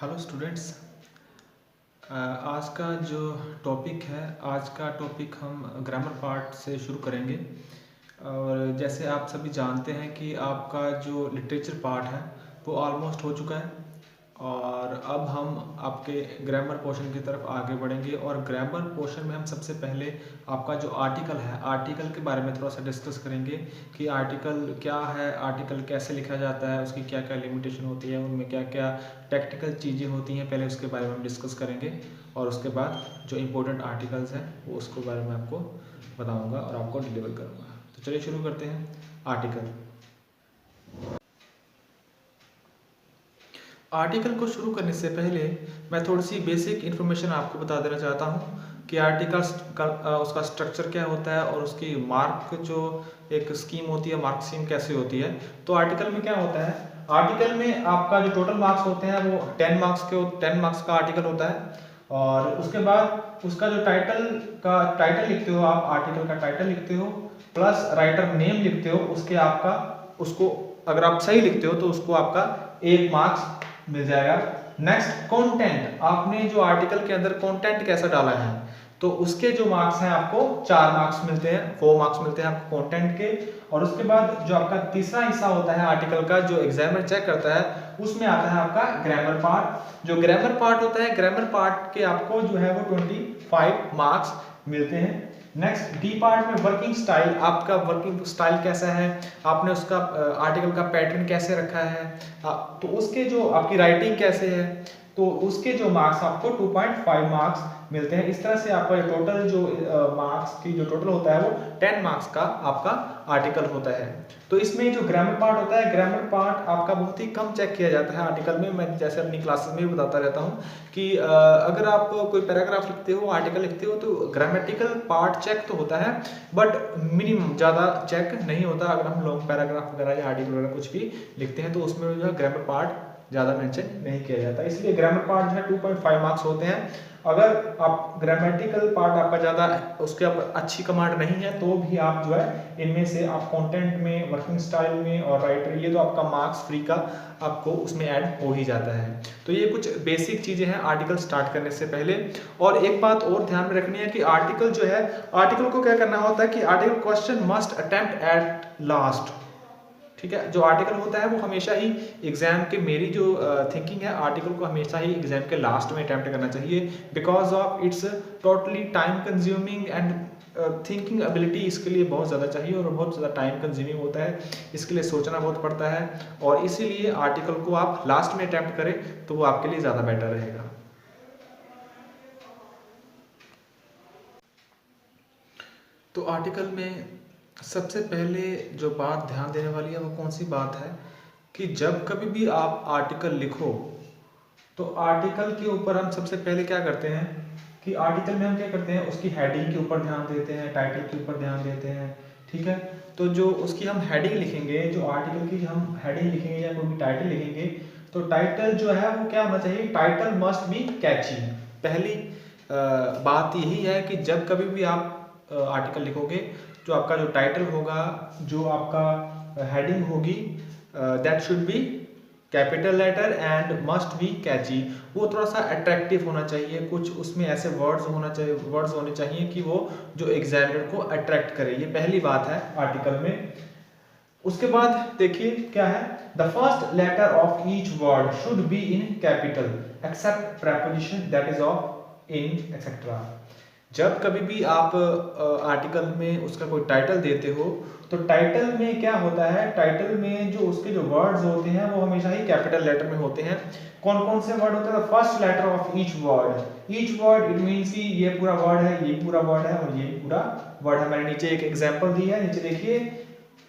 Hello students. आज का जो टॉपिक है, आज का टॉपिक हम ग्रामर पार्ट से शुरू करेंगे। और जैसे आप सभी जानते हैं कि आपका जो लिटरेचर पार्ट है वो ऑलमोस्ट हो चुका है, और अब हम आपके ग्रामर पोर्शन की तरफ आगे बढ़ेंगे। और ग्रामर पोर्शन में हम सबसे पहले आपका जो आर्टिकल है, आर्टिकल के बारे में थोड़ा सा डिस्कस करेंगे कि आर्टिकल क्या है, आर्टिकल कैसे लिखा जाता है, उसकी क्या क्या लिमिटेशन होती है, उनमें क्या क्या टेक्निकल चीज़ें होती हैं, पहले उसके बारे में हम डिस्कस करेंगे। और उसके बाद जो इम्पोर्टेंट आर्टिकल्स हैं वो उसके बारे में आपको बताऊँगा और आपको डिलीवर करूँगा। तो चलिए शुरू करते हैं। आर्टिकल आर्टिकल को शुरू करने से पहले मैं थोड़ी सी बेसिक इन्फॉर्मेशन आपको बता देना चाहता हूँ कि आर्टिकल का उसका स्ट्रक्चर क्या होता है और उसकी मार्क जो एक स्कीम होती है, मार्क स्कीम कैसे होती है। तो आर्टिकल में क्या होता है, आर्टिकल में आपका जो टोटल मार्क्स होते हैं वो 10 मार्क्स का आर्टिकल होता है। और उसके बाद उसका जो टाइटल लिखते हो आप, आर्टिकल का टाइटल लिखते हो प्लस राइटर नेम लिखते हो, उसके आपका उसको अगर आप सही लिखते हो तो उसको आपका 1 मार्क्स मिल जाएगा। नेक्स्ट कंटेंट, आपने जो आर्टिकल के अंदर कंटेंट कैसा डाला है तो उसके जो मार्क्स हैं आपको 4 मार्क्स मिलते हैं, 4 मार्क्स मिलते हैं आपको कंटेंट के। और उसके बाद जो आपका तीसरा हिस्सा होता है आर्टिकल का, जो एग्जामिनर चेक करता है, उसमें आता है आपका ग्रामर पार्ट। जो ग्रामर पार्ट होता है, ग्रामर पार्ट के आपको जो है वो 25 मार्क्स मिलते हैं। नेक्स्ट डी पार्ट में वर्किंग स्टाइल, आपका वर्किंग स्टाइल कैसा है, आपने उसका आर्टिकल का पैटर्न कैसे रखा है, तो उसके जो आपकी राइटिंग कैसे है, तो उसके जो मार्क्स आपको 2.5 मार्क्स मिलते हैं। इस तरह से आपका टोटल जो मार्क्स की जो टोटल होता है वो 10 मार्क्स का आपका आर्टिकल होता है। तो इसमें जो ग्रामर पार्ट होता है, ग्रामर पार्ट आपका बहुत ही कम चेक किया जाता है आर्टिकल में। मैं जैसे अपनी क्लासेस में भी बताता रहता हूँ कि अगर आप कोई पैराग्राफ लिखते हो, आर्टिकल लिखते हो, तो ग्रामेटिकल पार्ट चेक तो होता है बट मिनिमम, ज़्यादा चेक नहीं होता। अगर हम लॉन्ग पैराग्राफ वगैरह या आर्टिकल वगैरह कुछ भी लिखते हैं तो उसमें जो है ग्रामर पार्ट ज़्यादा मेंशन नहीं किया जाता, इसलिए ग्रामर पार्ट जो है 2.5 मार्क्स होते हैं। अगर आप ग्रामेटिकल पार्ट आपका ज़्यादा उसके ऊपर अच्छी कमांड नहीं है तो भी आप जो है इनमें से आप कंटेंट में, वर्किंग स्टाइल में और राइटर, ये तो आपका मार्क्स फ्री का आपको उसमें ऐड हो ही जाता है। तो ये कुछ बेसिक चीज़ें हैं आर्टिकल स्टार्ट करने से पहले। और एक बात और ध्यान में रखनी है कि आर्टिकल जो है, आर्टिकल को क्या करना होता है कि article question must attempt at last. ठीक है, जो आर्टिकल होता है वो हमेशा ही एग्जाम के, मेरी जो थिंकिंग है, आर्टिकल को हमेशा ही एग्जाम के लास्ट में अटेम्प्ट करना चाहिए, because of its totally time consuming and thinking ability इसके लिए बहुत ज़्यादा चाहिए और बहुत ज़्यादा टाइम कंज्यूमिंग होता है, इसके लिए सोचना बहुत पड़ता है। और इसीलिए आर्टिकल को आप लास्ट में अटेम्प्ट करें तो वो आपके लिए ज़्यादा बेटर रहेगा। तो आर्टिकल में सबसे पहले जो बात ध्यान देने वाली है वो कौन सी बात है कि जब कभी भी आप आर्टिकल लिखो तो आर्टिकल के ऊपर हम सबसे पहले क्या करते हैं कि आर्टिकल में हम क्या करते हैं, उसकी हेडिंग के ऊपर ध्यान देते हैं, टाइटल के ऊपर ध्यान देते हैं। ठीक है, तो जो उसकी हम हेडिंग लिखेंगे, जो आर्टिकल की हम हेडिंग लिखेंगे या कोई भी टाइटल लिखेंगे, तो टाइटल जो है वो क्या होना चाहिए, टाइटल मस्ट बी कैची। पहली बात यही है कि जब कभी भी आप आर्टिकल लिखोगे, जो आपका जो टाइटल होगा, जो आपका हेडिंग होगी, that should be capital letter and must be catchy. वो थोड़ा सा अट्रैक्टिव होना चाहिए, कुछ उसमें ऐसे वर्ड्स होने चाहिए कि वो जो एग्जामिनर को अट्रैक्ट करे। ये पहली बात है आर्टिकल में। उसके बाद देखिए क्या है, the first letter of each word should be in capital except preposition that is of in etcetera. जब कभी भी आप आर्टिकल में उसका कोई टाइटल देते हो तो टाइटल में क्या होता है, टाइटल में जो उसके जो वर्ड्स होते हैं वो हमेशा ही कैपिटल लेटर में होते हैं। कौन कौन से वर्ड होते हैं, first letter of each word, each word it means कि ये पूरा वर्ड है, ये पूरा वर्ड है और ये पूरा वर्ड है। मैंने नीचे एक एग्जांपल दी है, नीचे देखिए,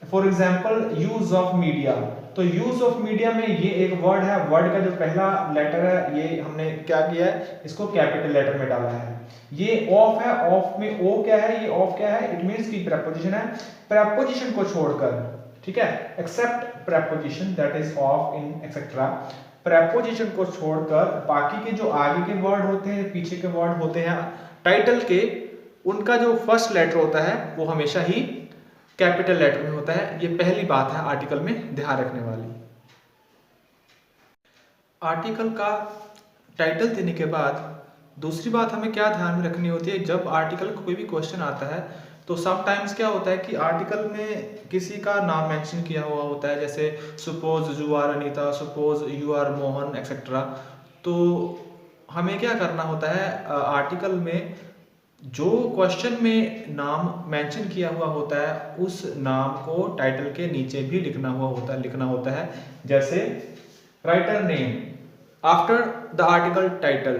for example use of media. तो यूज ऑफ मीडिया में ये एक वर्ड है, वर्ड का जो पहला लेटर है ये हमने क्या किया है, इसको कैपिटल लेटर में डाला है। ये ऑफ है, ऑफ में ओ क्या है, ये ऑफ क्या है, इट मींस की प्रेपोजिशन है। प्रेपोजिशन को छोड़कर, ठीक है, except preposition that is of in etcetera, preposition को छोड़कर बाकी के जो आगे के वर्ड होते हैं, पीछे के वर्ड होते हैं टाइटल के, उनका जो फर्स्ट लेटर होता है वो हमेशा ही कैपिटल लेटर में होता है। ये पहली बात है आर्टिकल में ध्यान रखने वाली। आर्टिकल का टाइटल देने के बाद दूसरी बात हमें क्या ध्यान में रखनी होती है, जब आर्टिकल का कोई भी क्वेश्चन आता है तो समटाइम्स क्या होता है कि आर्टिकल में किसी का नाम मेंशन किया हुआ होता है, जैसे suppose you are Anita, suppose you are Mohan etcetera. तो हमें क्या करना होता है, आर्टिकल में जो क्वेश्चन में नाम मेंशन किया हुआ होता है उस नाम को टाइटल के नीचे भी लिखना होता है। जैसे writer name after the article title,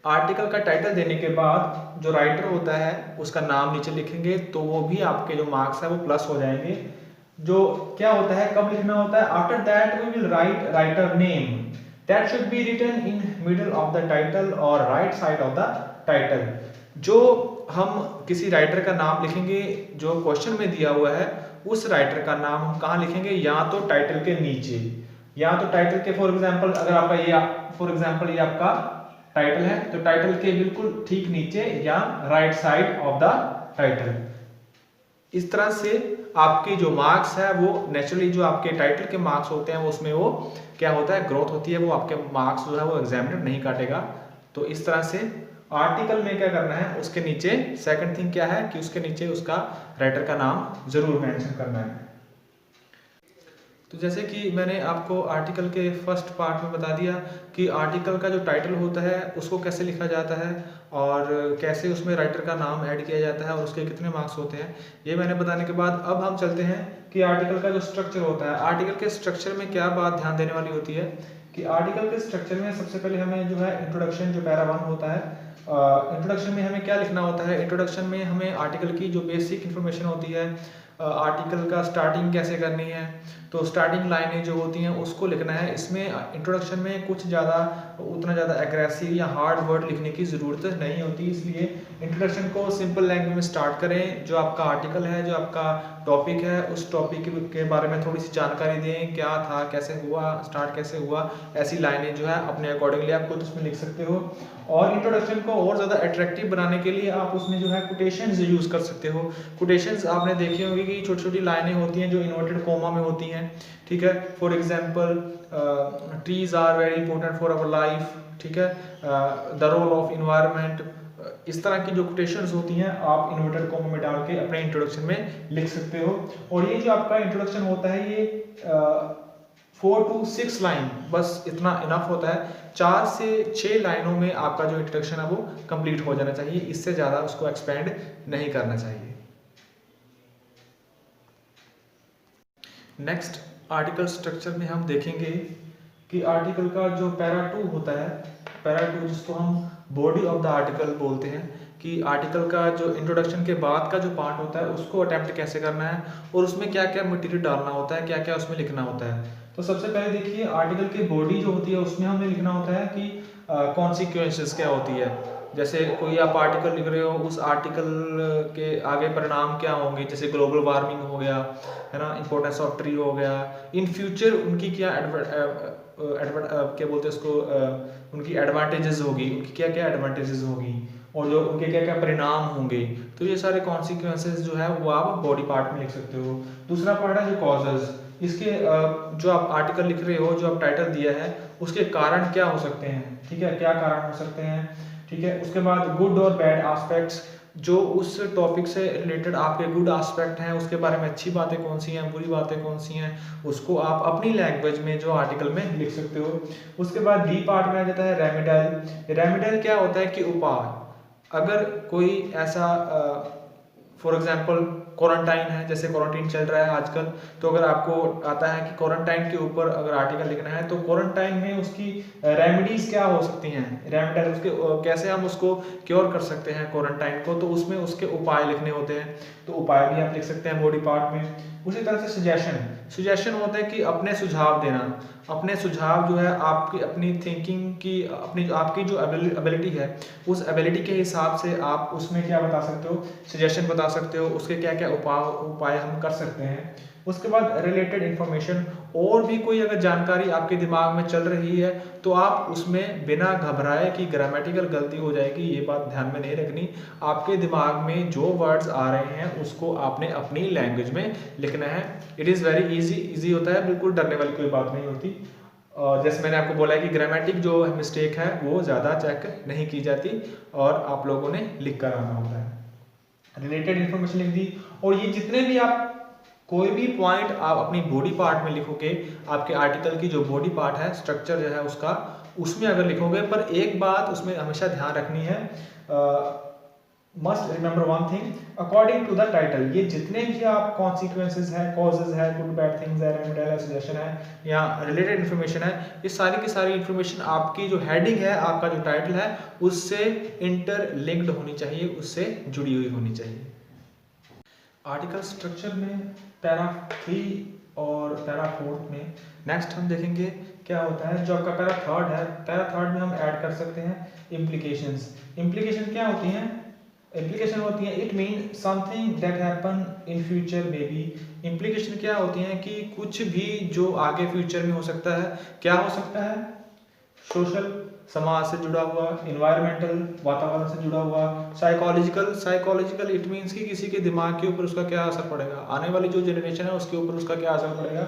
article का टाइटल देने के बाद जो राइटर होता है उसका नाम नीचे लिखेंगे तो वो भी आपके जो मार्क्स है वो प्लस हो जाएंगे। जो क्या होता है, कब लिखना होता है, after that we will write writer name that should be written in middle of the title और right side of the title. जो हम किसी राइटर का नाम लिखेंगे जो क्वेश्चन में दिया हुआ है, उस राइटर का नाम हम कहाँ लिखेंगे, या तो टाइटल के नीचे, या तो टाइटल के फॉर एग्जांपल अगर आपका ये आपका टाइटल है तो टाइटल के बिल्कुल ठीक नीचे या right side of the title. इस तरह से आपके जो मार्क्स है वो नेचुरली जो आपके टाइटल के मार्क्स होते हैं उसमें वो क्या होता है, ग्रोथ होती है, वो आपके मार्क्स जो है वो एग्जामिनर नहीं काटेगा। तो इस तरह से आर्टिकल में क्या करना है, उसके नीचे सेकंड थिंग क्या है कि उसके नीचे उसका राइटर का नाम जरूर मेंशन करना है। तो जैसे कि मैंने आपको आर्टिकल के फर्स्ट पार्ट में बता दिया कि आर्टिकल का जो टाइटल होता है उसको कैसे लिखा जाता है और कैसे उसमें राइटर का नाम ऐड किया जाता है और उसके कितने मार्क्स होते हैं, ये मैंने बताने के बाद अब हम चलते हैं कि आर्टिकल का जो स्ट्रक्चर होता है। आर्टिकल के स्ट्रक्चर में क्या बात ध्यान देने वाली होती है कि आर्टिकल के स्ट्रक्चर में सबसे पहले हमें जो है इंट्रोडक्शन, जो पैरा 1 होता है, इंट्रोडक्शन में हमें क्या लिखना होता है, इंट्रोडक्शन में हमें आर्टिकल की जो बेसिक इन्फॉर्मेशन होती है, आर्टिकल का स्टार्टिंग कैसे करनी है, तो स्टार्टिंग लाइनें जो होती हैं उसको लिखना है। इसमें इंट्रोडक्शन में उतना ज़्यादा एग्रेसिव या हार्ड वर्ड लिखने की ज़रूरत नहीं होती, इसलिए इंट्रोडक्शन को सिंपल लैंग्वेज में स्टार्ट करें। जो आपका आर्टिकल है, जो आपका टॉपिक है, उस टॉपिक के बारे में थोड़ी सी जानकारी दें, क्या था, कैसे हुआ, स्टार्ट कैसे हुआ, ऐसी लाइनें जो है अपने अकॉर्डिंगली आप खुद उसमें लिख सकते हो। और इंट्रोडक्शन को और ज़्यादा अट्रैक्टिव बनाने के लिए आप उसमें जो है कोटेशंस यूज़ कर सकते हो। कोटेशंस आपने देखे होंगे कि छोटी छोटी लाइनें होती हैं जो इन्वर्टेड कोमा में होती हैं, ठीक है। For example trees are very important for our life, ठीक है, द रोल ऑफ इन्वायरमेंट, इस तरह की जो कोटेशंस होती हैं आप इन्वर्टेड कोमा में डाल के अपने इंट्रोडक्शन में लिख सकते हो। और ये जो आपका इंट्रोडक्शन होता है ये 4 to 6 लाइन, बस इतना इनफ होता है। 4 से 6 लाइनों में आपका जो इंट्रोडक्शन है वो कंप्लीट हो जाना चाहिए, इससे ज़्यादा उसको एक्सपेंड नहीं करना चाहिए। नेक्स्ट आर्टिकल स्ट्रक्चर में हम देखेंगे कि आर्टिकल का जो पैरा 2 होता है, पैरा 2 जिसको हम बॉडी ऑफ द आर्टिकल बोलते हैं, कि आर्टिकल का जो इंट्रोडक्शन के बाद का जो पार्ट होता है उसको अटेम्प्ट कैसे करना है और उसमें क्या क्या मटेरियल डालना होता है, क्या क्या उसमें लिखना होता है। तो सबसे पहले देखिए आर्टिकल की बॉडी जो होती है उसमें हमें लिखना होता है कि कॉन्सिक्वेंसेस क्या होती है। जैसे कोई आप आर्टिकल लिख रहे हो, उस आर्टिकल के आगे परिणाम क्या होंगे, जैसे ग्लोबल वार्मिंग हो गया, है ना, इंपॉर्टेंस ऑफ ट्री हो गया, इन फ्यूचर उनकी क्या क्या बोलते हैं उसको, उनकी एडवांटेजेस होगी, उनकी क्या क्या एडवांटेजेस होगी और जो उनके क्या क्या परिणाम होंगे। तो ये सारे कॉन्सिक्वेंसेस जो है वो आप बॉडी पार्ट में लिख सकते हो। दूसरा पार्ट है जो कॉजेज, इसके जो आप आर्टिकल लिख रहे हो, जो आप टाइटल दिया है उसके कारण क्या हो सकते हैं, ठीक है, क्या कारण हो सकते हैं, ठीक है। उसके बाद गुड और बैड एस्पेक्ट्स, जो उस टॉपिक से रिलेटेड आपके गुड एस्पेक्ट हैं, उसके बारे में अच्छी बातें कौन सी हैं, बुरी बातें कौन सी हैं, उसको आप अपनी लैंग्वेज में जो आर्टिकल में लिख सकते हो। उसके बाद डी पार्ट में आ जाता है रेमेडियल। रेमेडियल क्या होता है कि उपाय, अगर कोई ऐसा फॉर एग्जांपल क्वारंटाइन है, जैसे क्वारंटाइन चल रहा है आजकल, तो अगर आपको आता है कि क्वारंटाइन के ऊपर अगर आर्टिकल लिखना है तो क्वारंटाइन में उसकी रेमेडीज क्या हो सकती हैं, रेमेडी उसके कैसे हम उसको क्योर कर सकते हैं क्वारंटाइन को, तो उसमें उसके उपाय लिखने होते हैं, तो उपाय भी आप लिख सकते हैं बॉडी पार्ट में। उसी तरह से सजेशन होता है कि अपने सुझाव देना, अपने सुझाव जो है आपकी अपनी थिंकिंग की, अपनी आपकी जो एबिलिटी है उस एबिलिटी के हिसाब से आप उसमें क्या बता सकते हो, सजेशन बता सकते हो, उसके क्या क्या उपाय हम कर सकते हैं। उसके बाद रिलेटेड इंफॉर्मेशन, और भी कोई अगर जानकारी आपके दिमाग में चल रही है तो आप उसमें बिना घबराए कि ग्रामेटिकल गलती हो जाएगी, ये बात ध्यान में नहीं रखनी। आपके दिमाग में जो वर्ड्स आ रहे हैं उसको आपने अपनी लैंग्वेज में लिखना है। इट इज़ वेरी इजी होता है, बिल्कुल डरने वाली कोई बात नहीं होती। और जैसे मैंने आपको बोला है कि ग्रामेटिक जो मिस्टेक है वो ज़्यादा चेक नहीं की जाती और आप लोगों ने लिख कर आना होता है। रिलेटेड इन्फॉर्मेशन लिख दी। और ये जितने भी आप कोई भी पॉइंट आप अपनी बॉडी पार्ट में लिखोगे, आपके आर्टिकल की जो बॉडी पार्ट है, स्ट्रक्चर जो है उसका, उसमें अगर लिखोगे, पर एक बात उसमें हमेशा ध्यान रखनी है, must remember one thing, according to the title. ये जितने भी आप कॉन्सिक्वेंसेज है, कॉजेज है, गुड बैड थिंग्स है, रेमेडियल है, सजेशन है या रिलेटेड इन्फॉर्मेशन है, ये सारी की सारी इन्फॉर्मेशन आपकी जो हेडिंग है, आपका जो टाइटल है, उससे इंटरलिंक्ड होनी चाहिए, उससे जुड़ी हुई होनी चाहिए। आर्टिकल स्ट्रक्चर में पैरा 3 और पैरा 4 में नेक्स्ट हम देखेंगे क्या होता है। जो आपका पैरा 3 है, पैरा 3 में हम ऐड कर सकते हैं इम्प्लीकेशंस। इम्प्लीकेशन क्या होती हैं? इम्प्लीकेशन होती है it mean something that happen in future may be. Implication क्या होती हैं कि कुछ भी जो आगे फ्यूचर में हो सकता है। क्या हो सकता है? सोशल, समाज से जुड़ा हुआ, इन्वायरमेंटल, वातावरण से जुड़ा हुआ, साइकोलॉजिकल। साइकोलॉजिकल इट मीन्स कि किसी के दिमाग के ऊपर उसका क्या असर पड़ेगा, आने वाली जो जनरेशन है उसके ऊपर उसका क्या असर पड़ेगा।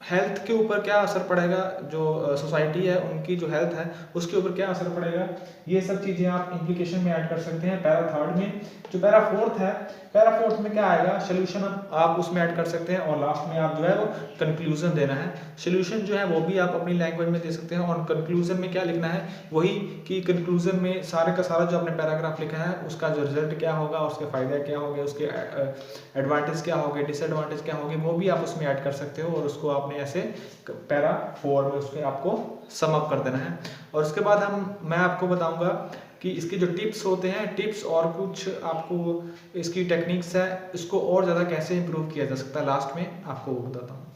हेल्थ के ऊपर क्या असर पड़ेगा, जो सोसाइटी है उनकी जो हेल्थ है उसके ऊपर क्या असर पड़ेगा। ये सब चीज़ें आप इम्प्लीकेशन में ऐड कर सकते हैं पैरा 3 में। जो पैरा 4 है, पैरा 4 में क्या आएगा? सोल्यूशन आप उसमें ऐड कर सकते हैं और लास्ट में आप जो है वो कंक्लूजन देना है। सोल्यूशन जो है वो भी आप अपनी लैंग्वेज में दे सकते हैं और कंक्लूजन में क्या लिखना है, वही कि कंक्लूजन में सारे का सारा जो आपने पैराग्राफ लिखा है उसका जो रिजल्ट क्या होगा, उसके फायदे क्या होंगे, उसके एडवांटेज क्या होंगे, डिसएडवांटेज क्या होंगे, वो भी आप उसमें ऐड कर सकते हो और उसको आपने ऐसे पैरा 4 में उसके आपको सम अप कर देना है। और उसके बाद मैं आपको बताऊंगा कि इसके जो टिप्स होते हैं, टिप्स और कुछ आपको इसकी टेक्निक्स है, इसको और ज़्यादा कैसे इंप्रूव किया जा सकता है, लास्ट में आपको वो बताता हूँ।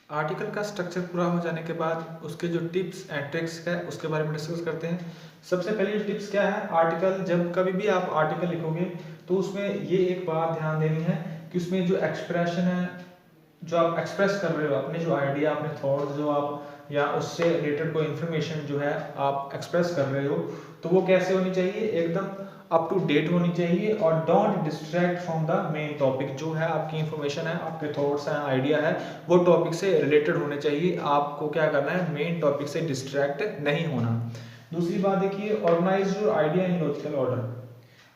आर्टिकल का स्ट्रक्चर पूरा हो जाने के बाद उसके जो टिप्स एंड ट्रिक्स है उसके बारे में डिस्कस करते हैं। सबसे पहले टिप्स क्या है? आर्टिकल, जब कभी भी आप आर्टिकल लिखोगे तो उसमें ये एक बात ध्यान देनी है कि उसमें जो एक्सप्रेशन है, जो आप एक्सप्रेस कर रहे हो, अपने जो आइडिया, अपने थॉट्स जो आप या उससे रिलेटेड कोई इन्फॉर्मेशन जो है आप एक्सप्रेस कर रहे हो, तो वो कैसे होनी चाहिए? एकदम अप टू डेट होनी चाहिए और don't distract from the main topic. जो है आपकी इन्फॉर्मेशन है, आपके थॉट्स हैं, आइडिया है, वो टॉपिक से रिलेटेड होने चाहिए। आपको क्या करना है? मेन टॉपिक से डिस्ट्रैक्ट नहीं होना। दूसरी बात देखिए, organise your idea in logical order.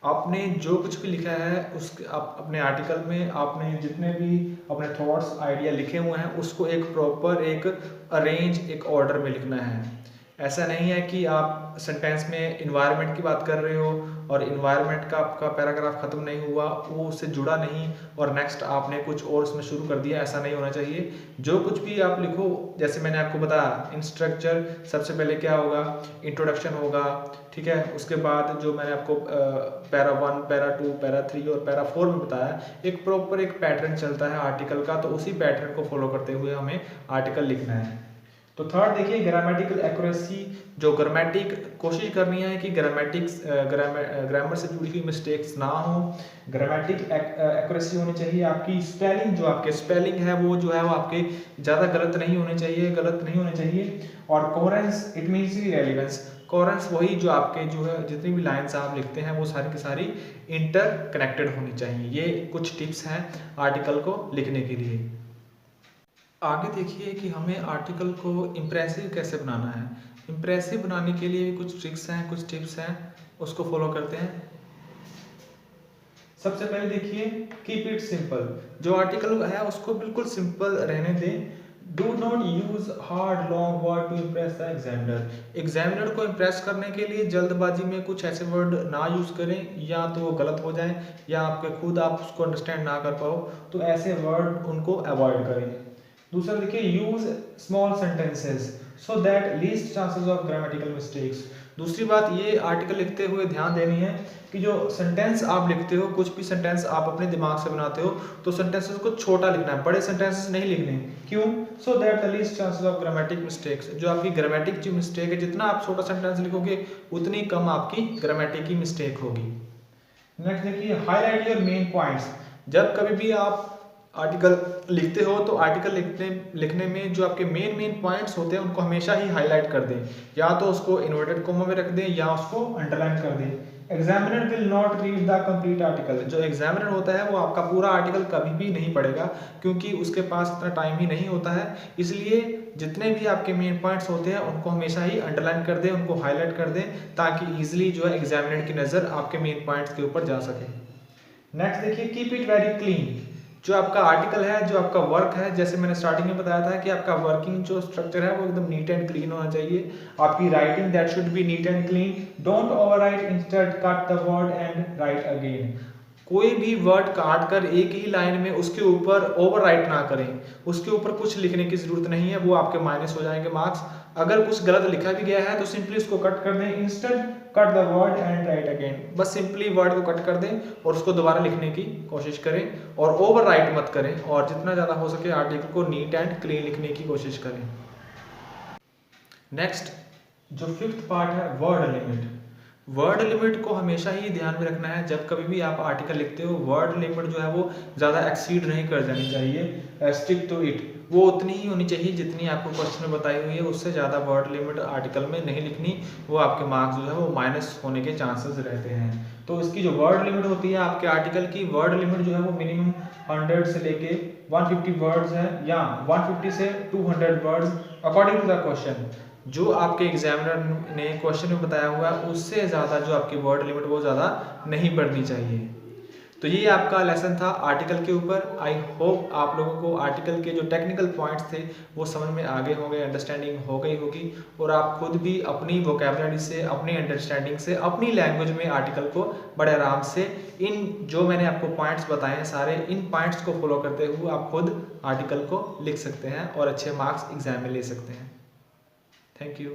आपने जो कुछ भी लिखा है उसके आप अपने आर्टिकल में आपने जितने भी अपने थॉट्स, आइडिया लिखे हुए हैं उसको एक प्रॉपर, एक अरेंज, एक ऑर्डर में लिखना है। ऐसा नहीं है कि आप सेंटेंस में इन्वायरमेंट की बात कर रहे हो और इन्वायरमेंट का आपका पैराग्राफ खत्म नहीं हुआ, वो उससे जुड़ा नहीं और नेक्स्ट आपने कुछ और उसमें शुरू कर दिया। ऐसा नहीं होना चाहिए। जो कुछ भी आप लिखो, जैसे मैंने आपको बताया इन स्ट्रक्चर, सबसे पहले क्या होगा? इंट्रोडक्शन होगा, ठीक है। उसके बाद जो मैंने आपको पैरा 1, पैरा 2, पैरा 3 और पैरा 4 में बताया, एक प्रॉपर एक पैटर्न चलता है आर्टिकल का, तो उसी पैटर्न को फॉलो करते हुए हमें आर्टिकल लिखना है। तो थर्ड देखिए, ग्रामेटिकल एक्यूरेसी। जो ग्रामेटिक, कोशिश करनी है कि ग्रामर से जुड़ी हुई मिस्टेक्स ना हो। ग्रामेटिक एक्यूरेसी होनी चाहिए। आपकी स्पेलिंग, जो आपके स्पेलिंग है वो जो है वो आपके ज़्यादा गलत नहीं होने चाहिए। और coherence, it means relevance. Coherence वही जो आपके जो है जितनी भी लाइन्स आप लिखते हैं वो सारी की सारी इंटर कनेक्टेड होनी चाहिए। ये कुछ टिप्स हैं आर्टिकल को लिखने के लिए। आगे देखिए कि हमें आर्टिकल को इम्प्रेसिव कैसे बनाना है। इम्प्रेसिव बनाने के लिए कुछ ट्रिक्स हैं, कुछ टिप्स हैं, उसको फॉलो करते हैं। सबसे पहले देखिए, कीप इट सिंपल। जो आर्टिकल है उसको बिल्कुल सिंपल रहने दें। Do not use hard long word to impress the examiner. Examiner को इम्प्रेस करने के लिए जल्दबाजी में कुछ ऐसे वर्ड ना यूज करें, या तो वो गलत हो जाए या आपके खुद आप उसको अंडरस्टैंड ना कर पाओ, तो ऐसे वर्ड उनको अवॉइड करें। दूसरा देखिए, use small sentences so that least chances of grammatical mistakes. दूसरी बात ये आर्टिकल लिखते हुए ध्यान देनी है कि जो सेंटेंस आप लिखते हो, कुछ भी सेंटेंस आप अपने दिमाग से बनाते हो, तो सेंटेंसेस को छोटा लिखना है, बड़े सेंटेंसेस नहीं लिखने। क्यों? So that the least chances of grammatic mistakes. जो आपकी ग्रामेटिक की मिस्टेक है, जितना आप छोटा सेंटेंस लिखोगे उतनी कम आपकी ग्रामेटिक की मिस्टेक होगी। नेक्स्ट देखिए, हाईलाइट योर मेन पॉइंट्स। जब कभी भी आप आर्टिकल लिखते हो तो आर्टिकल लिखने में जो आपके मेन पॉइंट्स होते हैं उनको हमेशा ही हाईलाइट कर दें, या तो उसको इन्वर्टेड कोमा में रख दें या उसको अंडरलाइन कर दें। Examiner will not read the complete article. जो एग्जामिनर होता है वो आपका पूरा आर्टिकल कभी भी नहीं पढ़ेगा, क्योंकि उसके पास इतना टाइम ही नहीं होता है। इसलिए जितने भी आपके मेन पॉइंट्स होते हैं उनको हमेशा ही अंडरलाइन कर दें, उनको हाईलाइट कर दें, ताकि ईजिली जो है एग्जामिनर की नज़र आपके मेन पॉइंट्स के ऊपर जा सके। नेक्स्ट देखिए, कीप इट वेरी क्लीन। जो आपका आर्टिकल है, जो आपका वर्क है, जैसे मैंने स्टार्टिंग में बताया था कि आपका वर्किंग जो स्ट्रक्चर है वो एकदम नीट एंड क्लीन होना चाहिए। आपकी writing that should B neat and clean. Don't overwrite, instead cut the word and right again. कोई भी वर्ड काट कर एक ही लाइन में उसके ऊपर ओवरराइट ना करें, उसके ऊपर कुछ लिखने की जरूरत नहीं है, वो आपके माइनस हो जाएंगे मार्क्स। अगर कुछ गलत लिखा भी गया है तो सिंपली उसको कट कर दें, instead cut the word and right again. बस सिंपली वर्ड को कट कर दें और उसको दोबारा लिखने की कोशिश करें, और ओवर राइट मत करें, और जितना ज़्यादा हो सके आर्टिकल को नीट एंड क्लीन लिखने की कोशिश करें। नेक्स्ट जो फिफ्थ पार्ट है, वर्ड लिमिट। वर्ड लिमिट को हमेशा ही ध्यान में रखना है। जब कभी भी आप आर्टिकल लिखते हो, वर्ड लिमिट जो है वो ज़्यादा एक्सीड नहीं कर जानी चाहिए। स्टिक टू इट, वो उतनी ही होनी चाहिए जितनी आपको क्वेश्चन में बताई हुई है। उससे ज़्यादा वर्ड लिमिट आर्टिकल में नहीं लिखनी, वो आपके मार्क्स जो है वो माइनस होने के चांसेस रहते हैं। तो इसकी जो वर्ड लिमिट होती है आपके आर्टिकल की, वर्ड लिमिट जो है वो मिनिमम 100 से लेके 150 वर्ड्स है, या 150 से 200 words according to the question. जो आपके एग्जामिनर ने क्वेश्चन में बताया हुआ है उससे ज़्यादा जो आपकी वर्ड लिमिट वो ज़्यादा नहीं बढ़नी चाहिए। तो ये आपका लेसन था आर्टिकल के ऊपर। आई होप आप लोगों को आर्टिकल के जो टेक्निकल पॉइंट्स थे वो समझ में आ गए होंगे, अंडरस्टैंडिंग हो गई होगी, और आप खुद भी अपनी वोकेबलरी से, अपनी अंडरस्टैंडिंग से, अपनी लैंग्वेज में आर्टिकल को बड़े आराम से, इन जो मैंने आपको पॉइंट्स बताए हैं सारे, इन पॉइंट्स को फॉलो करते हुए आप खुद आर्टिकल को लिख सकते हैं और अच्छे मार्क्स एग्जाम में ले सकते हैं। Thank you.